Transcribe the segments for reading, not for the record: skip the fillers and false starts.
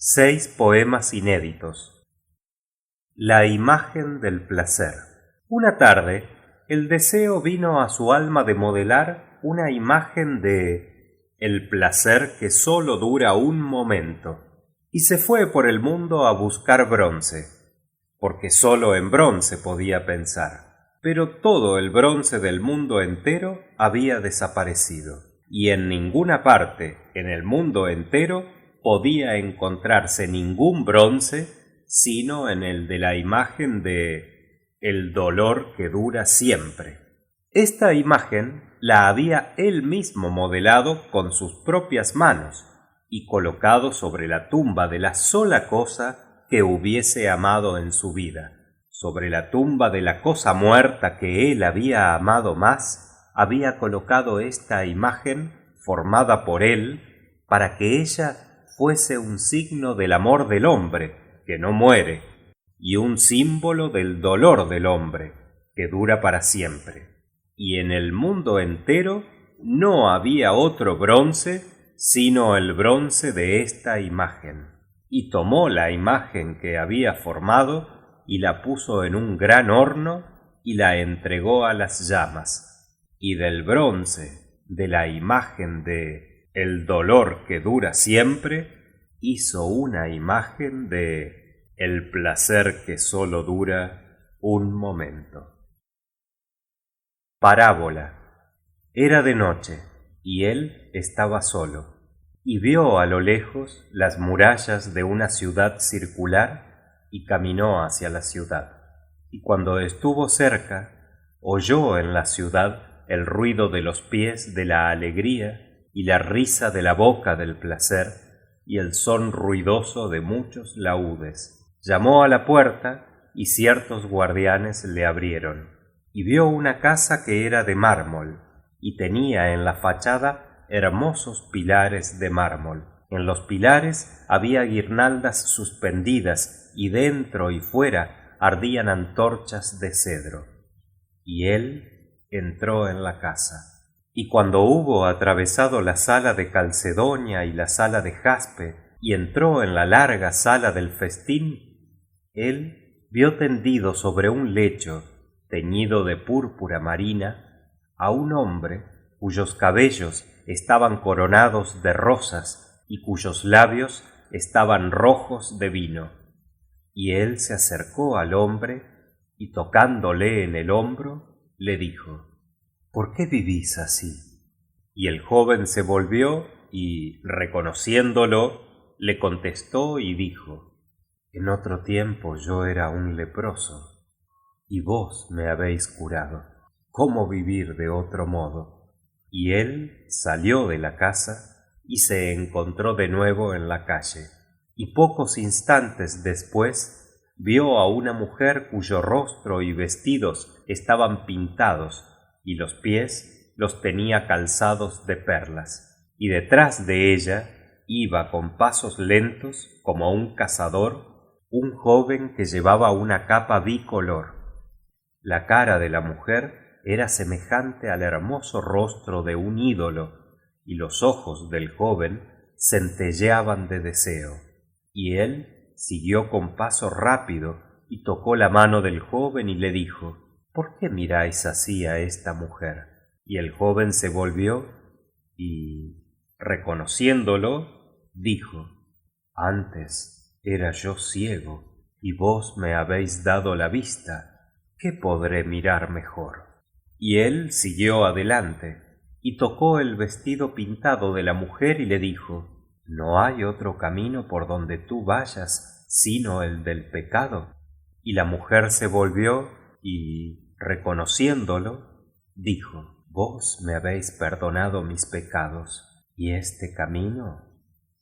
6 poemas inéditos. La imagen del placer. Una tarde, el deseo vino a su alma de modelar una imagen de el placer que sólo dura un momento, y se fue por el mundo a buscar bronce, porque sólo en bronce podía pensar. Pero todo el bronce del mundo entero había desaparecido, y en ninguna parte en el mundo entero podía encontrarse ningún bronce sino en el de la imagen de el dolor que dura siempre. Esta imagen la había él mismo modelado con sus propias manos y colocado sobre la tumba de la sola cosa que hubiese amado en su vida. Sobre la tumba de la cosa muerta que él había amado más, había colocado esta imagen formada por él para que ella fuese un signo del amor del hombre, que no muere, y un símbolo del dolor del hombre, que dura para siempre. Y en el mundo entero no había otro bronce sino el bronce de esta imagen. Y tomó la imagen que había formado y la puso en un gran horno y la entregó a las llamas. Y del bronce de la imagen de el dolor que dura siempre, hizo una imagen de el placer que sólo dura un momento. Parábola. Era de noche, y él estaba solo, y vio a lo lejos las murallas de una ciudad circular, y caminó hacia la ciudad. Y cuando estuvo cerca, oyó en la ciudad el ruido de los pies de la alegría, y la risa de la boca del placer, y el son ruidoso de muchos laúdes. Llamó a la puerta, y ciertos guardianes le abrieron. Y vio una casa que era de mármol, y tenía en la fachada hermosos pilares de mármol. En los pilares había guirnaldas suspendidas, y dentro y fuera ardían antorchas de cedro. Y él entró en la casa. Y cuando hubo atravesado la sala de calcedonia y la sala de jaspe, y entró en la larga sala del festín, él vio tendido sobre un lecho teñido de púrpura marina a un hombre cuyos cabellos estaban coronados de rosas y cuyos labios estaban rojos de vino. Y él se acercó al hombre y tocándole en el hombro, le dijo: ¿Por qué vivís así? Y el joven se volvió y, reconociéndolo, le contestó y dijo: En otro tiempo yo era un leproso, y vos me habéis curado. ¿Cómo vivir de otro modo? Y él salió de la casa y se encontró de nuevo en la calle. Y pocos instantes después vio a una mujer cuyo rostro y vestidos estaban pintados, y los pies los tenía calzados de perlas, y detrás de ella iba con pasos lentos como un cazador un joven que llevaba una capa bicolor. La cara de la mujer era semejante al hermoso rostro de un ídolo, y los ojos del joven centelleaban de deseo. Y él siguió con paso rápido y tocó la mano del joven y le dijo: ¿Por qué miráis así a esta mujer? Y el joven se volvió y, reconociéndolo, dijo: Antes era yo ciego y vos me habéis dado la vista. ¿Qué podré mirar mejor? Y él siguió adelante y tocó el vestido pintado de la mujer y le dijo: ¿No hay otro camino por donde tú vayas sino el del pecado? Y la mujer se volvió y, reconociéndolo, dijo: Vos me habéis perdonado mis pecados, y este camino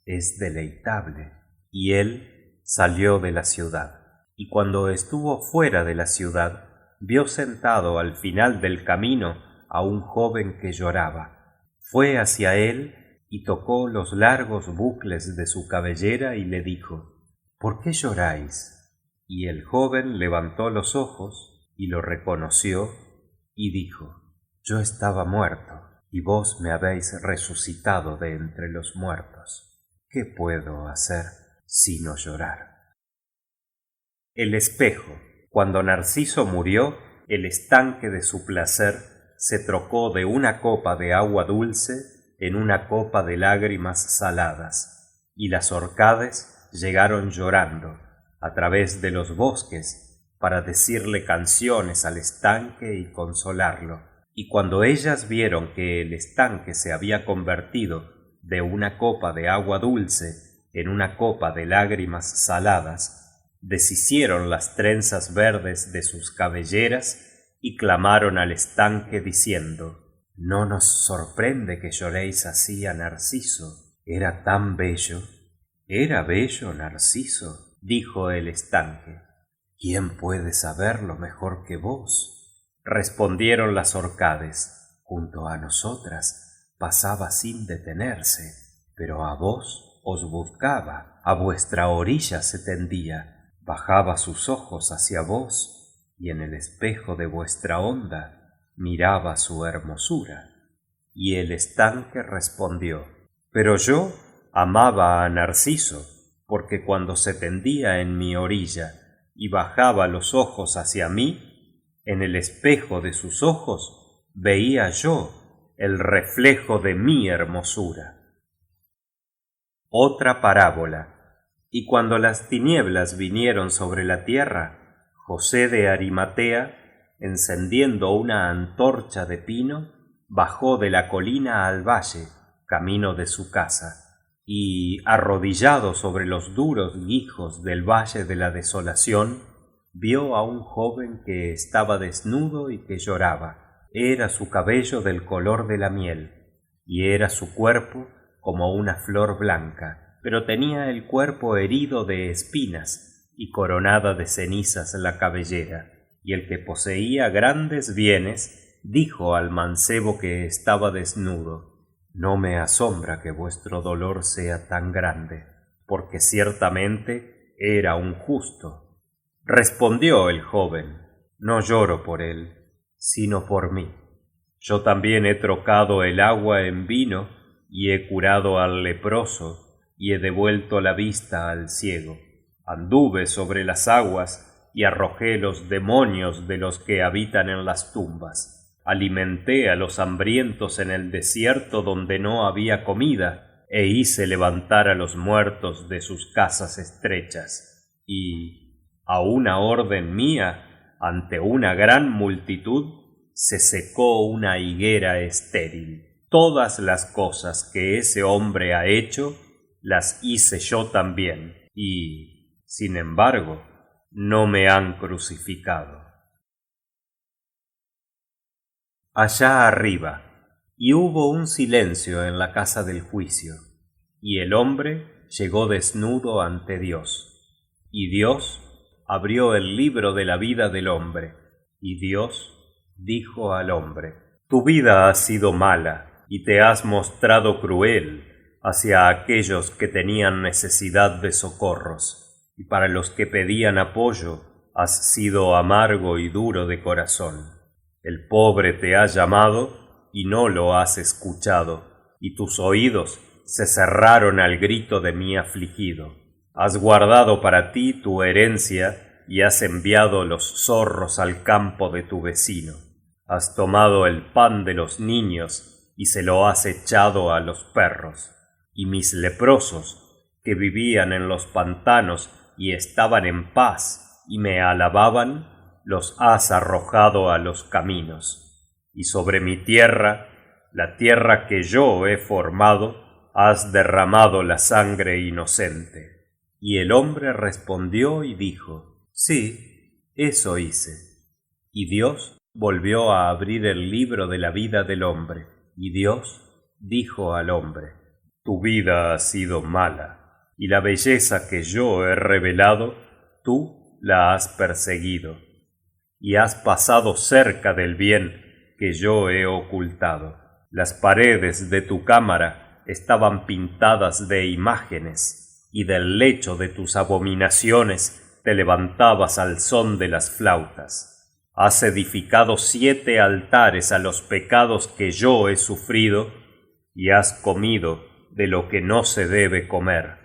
es deleitable. Y él salió de la ciudad, y cuando estuvo fuera de la ciudad, vio sentado al final del camino a un joven que lloraba. Fue hacia él y tocó los largos bucles de su cabellera y le dijo: ¿Por qué lloráis? Y el joven levantó los ojos y lo reconoció y dijo: Yo estaba muerto, y vos me habéis resucitado de entre los muertos. ¿Qué puedo hacer? sino llorar. El espejo. Cuando Narciso murió, el estanque de su placer se trocó de una copa de agua dulce en una copa de lágrimas saladas, y las Orcades llegaron llorando a través de los bosques para decirle canciones al estanque y consolarlo. Y cuando ellas vieron que el estanque se había convertido de una copa de agua dulce en una copa de lágrimas saladas, deshicieron las trenzas verdes de sus cabelleras y clamaron al estanque diciendo: «¿No nos sorprende que lloréis así a Narciso? ¿Era tan bello?» «¿Era bello Narciso?», dijo el estanque. «¿Quién puede saberlo mejor que vos?», respondieron las Orcades. «Junto a nosotras pasaba sin detenerse, pero a vos os buscaba, a vuestra orilla se tendía, bajaba sus ojos hacia vos y en el espejo de vuestra onda miraba su hermosura». Y el estanque respondió: «Pero yo amaba a Narciso, porque cuando se tendía en mi orilla y bajaba los ojos hacia mí, en el espejo de sus ojos veía yo el reflejo de mi hermosura». Otra parábola. Y cuando las tinieblas vinieron sobre la tierra, José de Arimatea, encendiendo una antorcha de pino, bajó de la colina al valle, camino de su casa, y, arrodillado sobre los duros guijos del valle de la desolación, vio a un joven que estaba desnudo y que lloraba. Era su cabello del color de la miel, y era su cuerpo como una flor blanca, pero tenía el cuerpo herido de espinas y coronada de cenizas la cabellera. Y el que poseía grandes bienes dijo al mancebo que estaba desnudo: «No me asombra que vuestro dolor sea tan grande, porque ciertamente era un justo». Respondió el joven: «No lloro por él, sino por mí. Yo también he trocado el agua en vino y he curado al leproso y he devuelto la vista al ciego. Anduve sobre las aguas y arrojé los demonios de los que habitan en las tumbas. Alimenté a los hambrientos en el desierto donde no había comida, e hice levantar a los muertos de sus casas estrechas. Y, a una orden mía, ante una gran multitud, se secó una higuera estéril. Todas las cosas que ese hombre ha hecho, las hice yo también, y, sin embargo, no me han crucificado». Allá arriba. Y hubo un silencio en la casa del juicio, y el hombre llegó desnudo ante Dios. Y Dios abrió el libro de la vida del hombre, y Dios dijo al hombre: «Tu vida ha sido mala, y te has mostrado cruel hacia aquellos que tenían necesidad de socorros, y para los que pedían apoyo has sido amargo y duro de corazón. El pobre te ha llamado y no lo has escuchado, y tus oídos se cerraron al grito de mi afligido. Has guardado para ti tu herencia y has enviado los zorros al campo de tu vecino. Has tomado el pan de los niños y se lo has echado a los perros. Y mis leprosos, que vivían en los pantanos y estaban en paz y me alababan, los has arrojado a los caminos. Y sobre mi tierra, la tierra que yo he formado, has derramado la sangre inocente». Y el hombre respondió y dijo: «Sí, eso hice». Y Dios volvió a abrir el libro de la vida del hombre, y Dios dijo al hombre: «Tu vida ha sido mala, y la belleza que yo he revelado, tú la has perseguido, y has pasado cerca del bien que yo he ocultado. Las paredes de tu cámara estaban pintadas de imágenes, y del lecho de tus abominaciones te levantabas al son de las flautas. Has edificado 7 altares a los pecados que yo he sufrido, y has comido de lo que no se debe comer.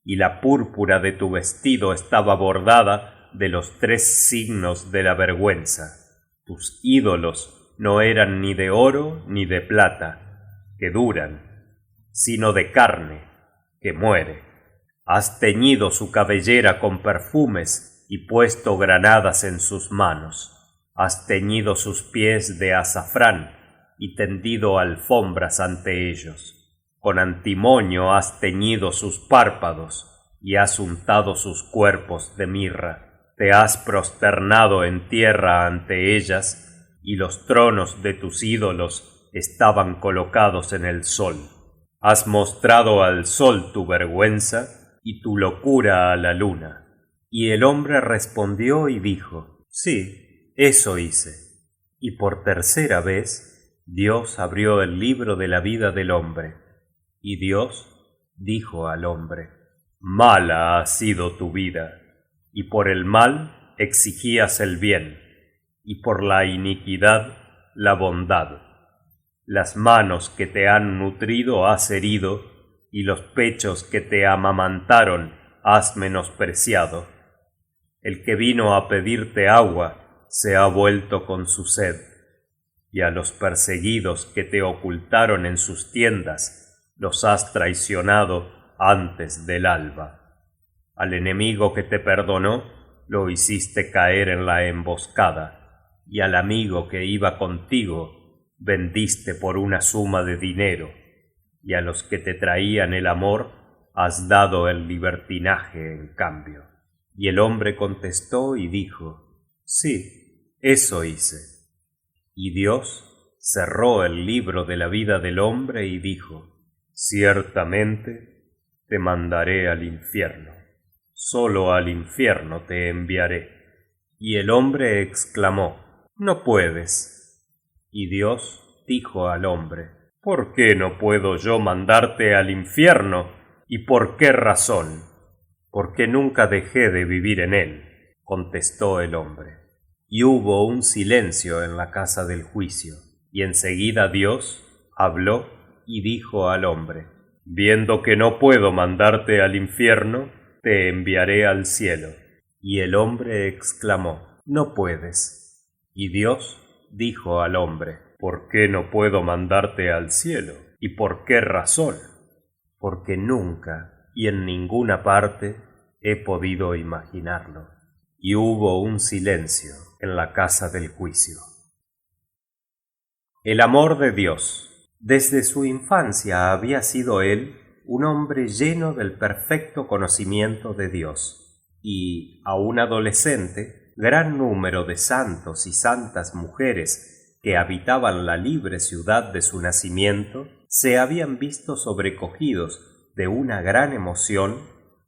y la púrpura de tu vestido estaba bordada de los 3 signos de la vergüenza. Tus ídolos no eran ni de oro ni de plata, que duran, sino de carne, que muere. Has teñido su cabellera con perfumes y puesto granadas en sus manos. Has teñido sus pies de azafrán y tendido alfombras ante ellos. Con antimonio has teñido sus párpados y has untado sus cuerpos de mirra. Te has prosternado en tierra ante ellas y los tronos de tus ídolos estaban colocados en el sol. Has mostrado al sol tu vergüenza y tu locura a la luna. Y el hombre respondió y dijo: sí, eso hice. Y por 3ª vez Dios abrió el libro de la vida del hombre. Y Dios dijo al hombre: mala ha sido tu vida, y por el mal exigías el bien, y por la iniquidad la bondad. Las manos que te han nutrido has herido, y los pechos que te amamantaron has menospreciado. El que vino a pedirte agua se ha vuelto con su sed, y a los perseguidos que te ocultaron en sus tiendas los has traicionado antes del alba. Al enemigo que te perdonó lo hiciste caer en la emboscada, y al amigo que iba contigo vendiste por una suma de dinero, y a los que te traían el amor has dado el libertinaje en cambio. Y el hombre contestó y dijo: sí, eso hice. Y Dios cerró el libro de la vida del hombre y dijo: ciertamente te mandaré al infierno, solo al infierno te enviaré. Y el hombre exclamó: no puedes. Y Dios dijo al hombre: ¿por qué no puedo yo mandarte al infierno? ¿Y por qué razón? Porque nunca dejé de vivir en él, contestó el hombre. Y hubo un silencio en la casa del juicio, y enseguida Dios habló y dijo al hombre: viendo que no puedo mandarte al infierno, te enviaré al cielo. Y el hombre exclamó: no puedes. Y Dios dijo al hombre: ¿por qué no puedo mandarte al cielo? ¿Y por qué razón? Porque nunca y en ninguna parte he podido imaginarlo. Y hubo un silencio en la casa del juicio. El amor de Dios. Desde su infancia había sido él un hombre lleno del perfecto conocimiento de Dios, y aún adolescente, gran número de santos y santas mujeres que habitaban la libre ciudad de su nacimiento se habían visto sobrecogidos de una gran emoción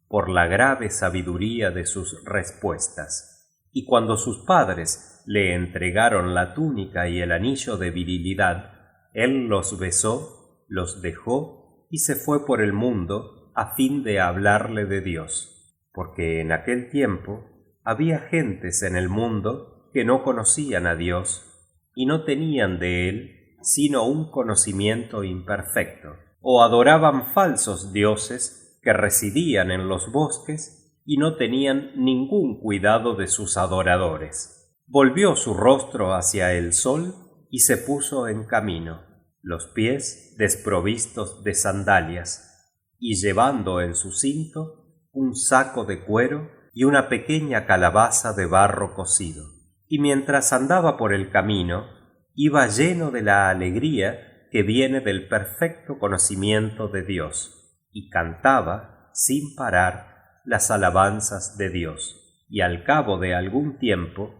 por la grave sabiduría de sus respuestas. Y cuando sus padres le entregaron la túnica y el anillo de virilidad, él los besó, los dejó y se fue por el mundo a fin de hablarle de Dios, porque en aquel tiempo había gentes en el mundo que no conocían a Dios y no tenían de él sino un conocimiento imperfecto, o adoraban falsos dioses que residían en los bosques y no tenían ningún cuidado de sus adoradores. Volvió su rostro hacia el sol y se puso en camino, los pies desprovistos de sandalias, y llevando en su cinto un saco de cuero y una pequeña calabaza de barro cocido. Y mientras andaba por el camino, iba lleno de la alegría que viene del perfecto conocimiento de Dios, y cantaba sin parar las alabanzas de Dios. Y al cabo de algún tiempo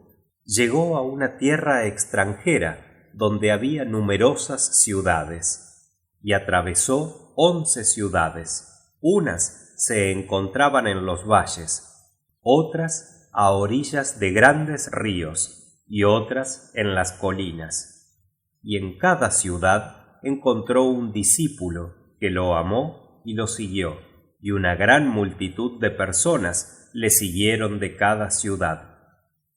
llegó a una tierra extranjera donde había numerosas ciudades, y atravesó 11 ciudades. Unas se encontraban en los valles, otras a orillas de grandes ríos y otras en las colinas. Y en cada ciudad encontró un discípulo que lo amó y lo siguió, y una gran multitud de personas le siguieron de cada ciudad.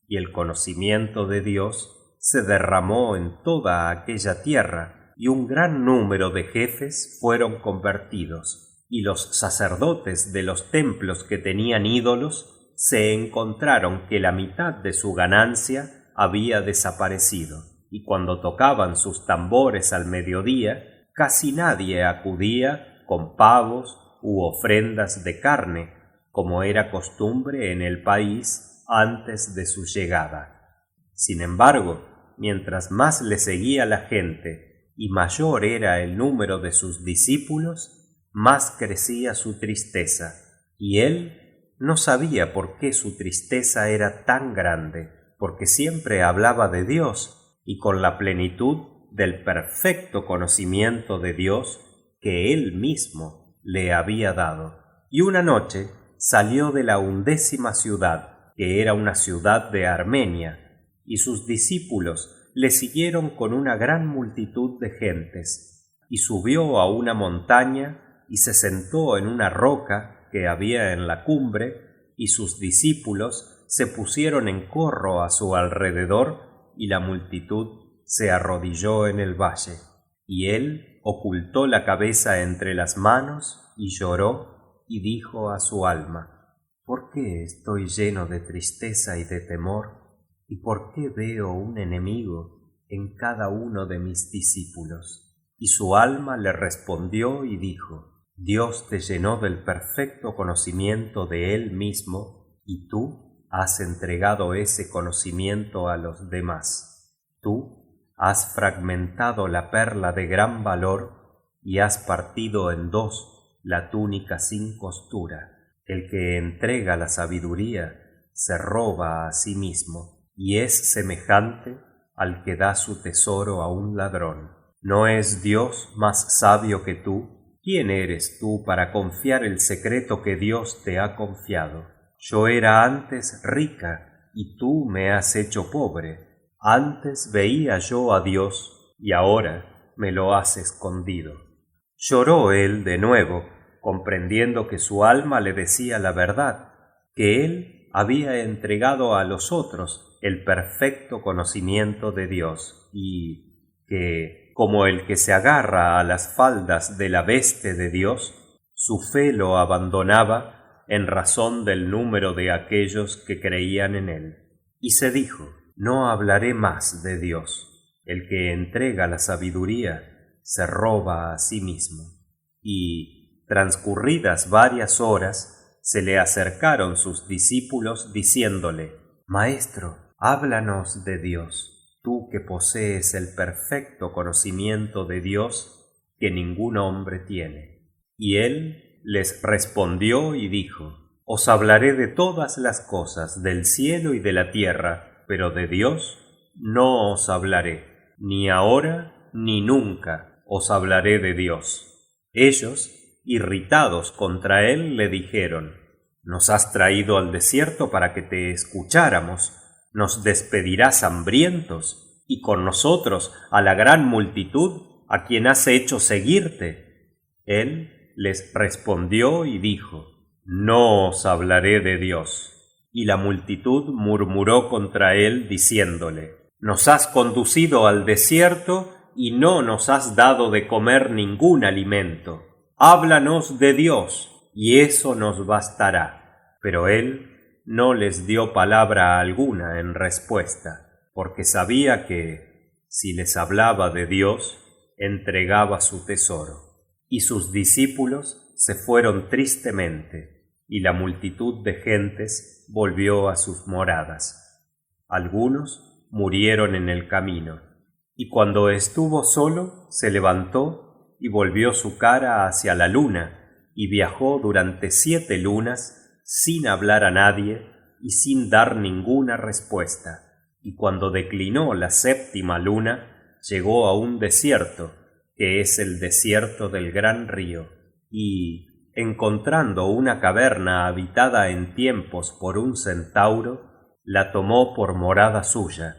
Y el conocimiento de Dios se derramó en toda aquella tierra, y un gran número de jefes fueron convertidos. y los sacerdotes de los templos que tenían ídolos se encontraron que la mitad de su ganancia había desaparecido, y cuando tocaban sus tambores al mediodía, casi nadie acudía con pavos u ofrendas de carne, como era costumbre en el país antes de su llegada. Sin embargo, mientras más le seguía la gente y mayor era el número de sus discípulos, más crecía su tristeza, y él no sabía por qué su tristeza era tan grande, porque siempre hablaba de Dios y con la plenitud del perfecto conocimiento de Dios que él mismo le había dado. Y una noche salió de la 11ª ciudad, que era una ciudad de Armenia, y sus discípulos le siguieron con una gran multitud de gentes, y subió a una montaña y se sentó en una roca que había en la cumbre, y sus discípulos se pusieron en corro a su alrededor, y la multitud se arrodilló en el valle, y él ocultó la cabeza entre las manos y lloró, y dijo a su alma: ¿Por qué estoy lleno de tristeza y de temor? ¿Y por qué veo un enemigo en cada uno de mis discípulos? Y su alma le respondió y dijo: Dios te llenó del perfecto conocimiento de Él mismo, y tú has entregado ese conocimiento a los demás. Tú has fragmentado la perla de gran valor y has partido en dos la túnica sin costura. El que entrega la sabiduría se roba a sí mismo, y es semejante al que da su tesoro a un ladrón. ¿No es Dios más sabio que tú? ¿Quién eres tú para confiar el secreto que Dios te ha confiado? Yo era antes rica y tú me has hecho pobre. Antes veía yo a Dios y ahora me lo has escondido. Lloró él de nuevo, comprendiendo que su alma le decía la verdad, que él había entregado a los otros el perfecto conocimiento de Dios y que, como el que se agarra a las faldas de la veste de Dios, su fe lo abandonaba en razón del número de aquellos que creían en él. Y se dijo: no hablaré más de Dios. El que entrega la sabiduría se roba a sí mismo. Y, transcurridas varias horas, se le acercaron sus discípulos diciéndole: Maestro, háblanos de Dios, tú que posees el perfecto conocimiento de Dios que ningún hombre tiene. Y él les respondió y dijo: Os hablaré de todas las cosas del cielo y de la tierra, pero de Dios no os hablaré, ni ahora ni nunca os hablaré de Dios. Ellos, irritados contra él, le dijeron: Nos has traído al desierto para que te escucháramos. ¿Nos despedirás hambrientos? Y con nosotros a la gran multitud a quien has hecho seguirte. Él les respondió y dijo: No os hablaré de Dios. Y la multitud murmuró contra él diciéndole: Nos has conducido al desierto y no nos has dado de comer ningún alimento. Háblanos de Dios, y eso nos bastará. Pero él no les dio palabra alguna en respuesta, porque sabía que, si les hablaba de Dios, entregaba su tesoro. Y sus discípulos se fueron tristemente, y la multitud de gentes volvió a sus moradas. Algunos murieron en el camino, y cuando estuvo solo, se levantó y volvió su cara hacia la luna, y viajó durante 7 lunas sin hablar a nadie y sin dar ninguna respuesta. Y cuando declinó la 7ª luna, llegó a un desierto, que es el desierto del gran río, y, encontrando una caverna habitada en tiempos por un centauro, la tomó por morada suya,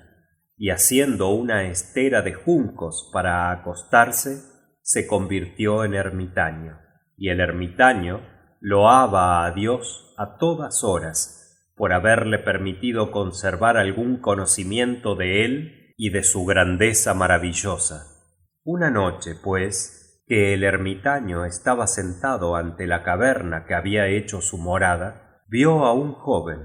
y haciendo una estera de juncos para acostarse, se convirtió en ermitaño. Y el ermitaño loaba a Dios a todas horas por haberle permitido conservar algún conocimiento de él y de su grandeza maravillosa. Una noche, pues, que el ermitaño estaba sentado ante la caverna que había hecho su morada, vio a un joven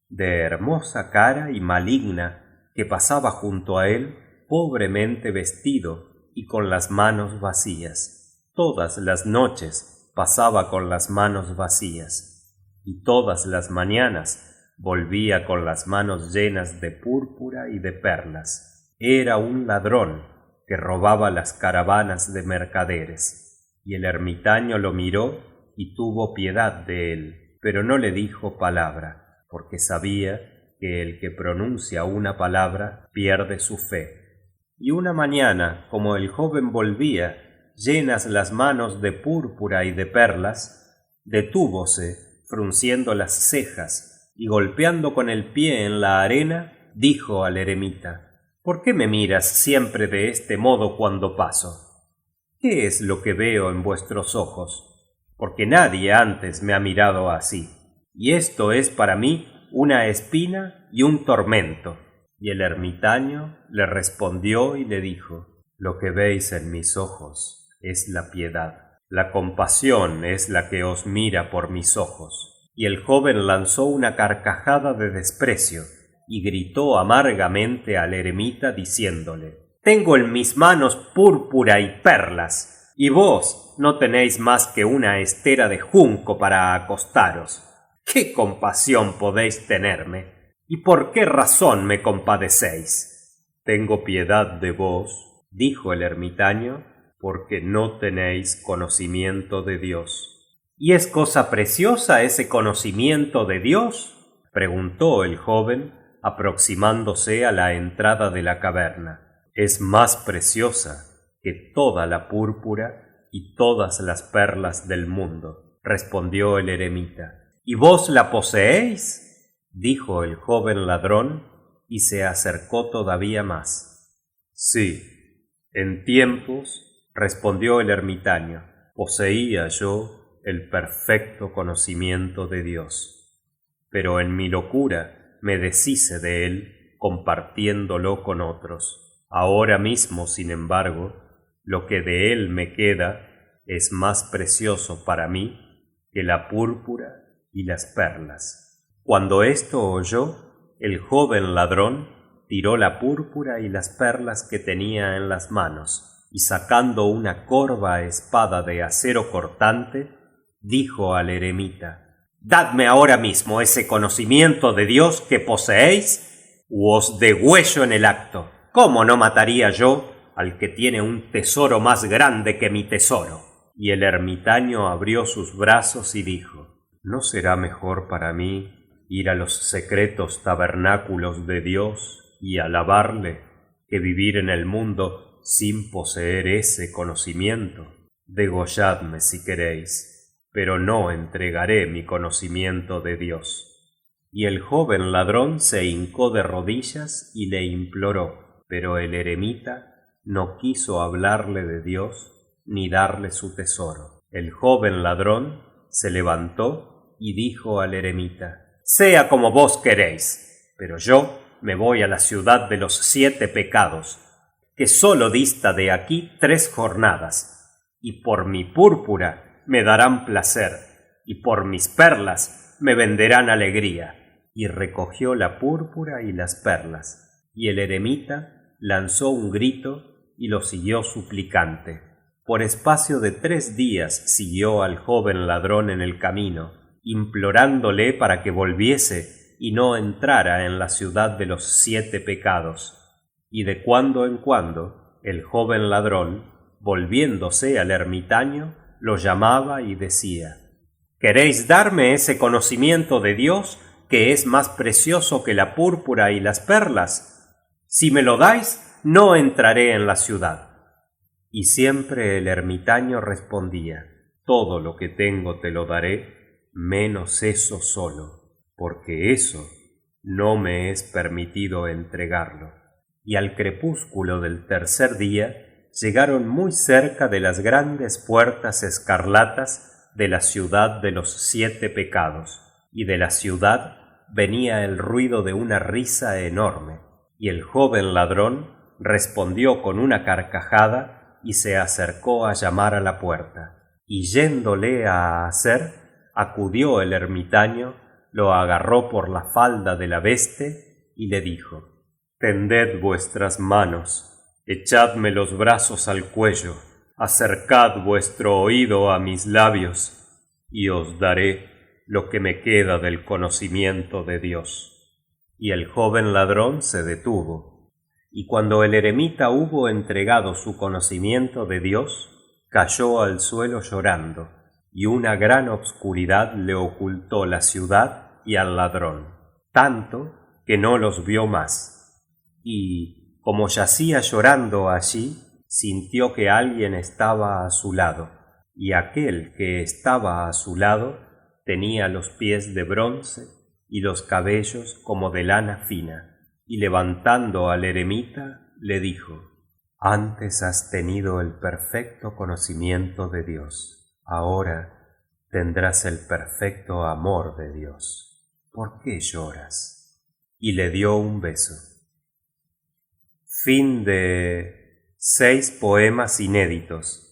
de hermosa cara y maligna que pasaba junto a él pobremente vestido y con las manos vacías. Todas las noches pasaba con las manos vacías y todas las mañanas volvía con las manos llenas de púrpura y de perlas. Era un ladrón que robaba las caravanas de mercaderes, y el ermitaño lo miró y tuvo piedad de él, pero no le dijo palabra, porque sabía que el que pronuncia una palabra pierde su fe. Y una mañana, como el joven volvía, llenas las manos de púrpura y de perlas, detúvose, frunciendo las cejas y golpeando con el pie en la arena, dijo al eremita: ¿Por qué me miras siempre de este modo cuando paso? ¿Qué es lo que veo en vuestros ojos? Porque nadie antes me ha mirado así, y esto es para mí una espina y un tormento. Y el ermitaño le respondió y le dijo: Lo que veis en mis ojos es la piedad, la compasión es la que os mira por mis ojos. Y el joven lanzó una carcajada de desprecio y gritó amargamente al eremita diciéndole: Tengo en mis manos púrpura y perlas, y vos no tenéis más que una estera de junco para acostaros. ¿Qué compasión podéis tenerme? ¿Y por qué razón me compadecéis? Tengo piedad de vos, dijo el ermitaño, porque no tenéis conocimiento de Dios. ¿Y es cosa preciosa ese conocimiento de Dios?, preguntó el joven, aproximándose a la entrada de la caverna. Es más preciosa que toda la púrpura y todas las perlas del mundo, respondió el eremita. ¿Y vos la poseéis?, dijo el joven ladrón, y se acercó todavía más. Sí, en tiempos, respondió el ermitaño, poseía yo el perfecto conocimiento de Dios, pero en mi locura me deshice de él compartiéndolo con otros. Ahora mismo, sin embargo, lo que de él me queda es más precioso para mí que la púrpura y las perlas. Cuando esto oyó, el joven ladrón tiró la púrpura y las perlas que tenía en las manos, y sacando una corva espada de acero cortante, dijo al eremita: Dadme ahora mismo ese conocimiento de Dios que poseéis, u os degüello en el acto. ¿Cómo no mataría yo al que tiene un tesoro más grande que mi tesoro? Y el ermitaño abrió sus brazos y dijo: ¿No será mejor para mí ir a los secretos tabernáculos de Dios y alabarle, que vivir en el mundo sin poseer ese conocimiento? Degolladme si queréis, pero no entregaré mi conocimiento de Dios. Y el joven ladrón se hincó de rodillas y le imploró, pero el eremita no quiso hablarle de Dios ni darle su tesoro. El joven ladrón se levantó y dijo al eremita: Sea como vos queréis, pero yo me voy a la ciudad de los 7 pecados, que solo dista de aquí 3 jornadas, y por mi púrpura me darán placer, y por mis perlas me venderán alegría. Y recogió la púrpura y las perlas, y el eremita lanzó un grito y lo siguió suplicante. Por espacio de 3 días siguió al joven ladrón en el camino, implorándole para que volviese y no entrara en la ciudad de los 7 pecados. Y de cuando en cuando el joven ladrón, volviéndose al ermitaño, lo llamaba y decía: ¿Queréis darme ese conocimiento de Dios que es más precioso que la púrpura y las perlas? Si me lo dais, no entraré en la ciudad. Y siempre el ermitaño respondía: Todo lo que tengo te lo daré, menos eso solo, porque eso no me es permitido entregarlo. Y al crepúsculo del tercer día llegaron muy cerca de las grandes puertas escarlatas de la ciudad de los 7 pecados, y de la ciudad venía el ruido de una risa enorme, y el joven ladrón respondió con una carcajada y se acercó a llamar a la puerta, y yéndole a hacer, acudió el ermitaño, lo agarró por la falda de la veste y le dijo: «Tended vuestras manos, echadme los brazos al cuello, acercad vuestro oído a mis labios, y os daré lo que me queda del conocimiento de Dios». Y el joven ladrón se detuvo, y cuando el eremita hubo entregado su conocimiento de Dios, cayó al suelo llorando, y una gran obscuridad le ocultó la ciudad y al ladrón, tanto que no los vio más. Y, como yacía llorando allí, sintió que alguien estaba a su lado, y aquel que estaba a su lado tenía los pies de bronce y los cabellos como de lana fina, y levantando al eremita le dijo: «Antes has tenido el perfecto conocimiento de Dios, ahora tendrás el perfecto amor de Dios. ¿Por qué lloras?». Y le dio un beso. Fin de 6 poemas inéditos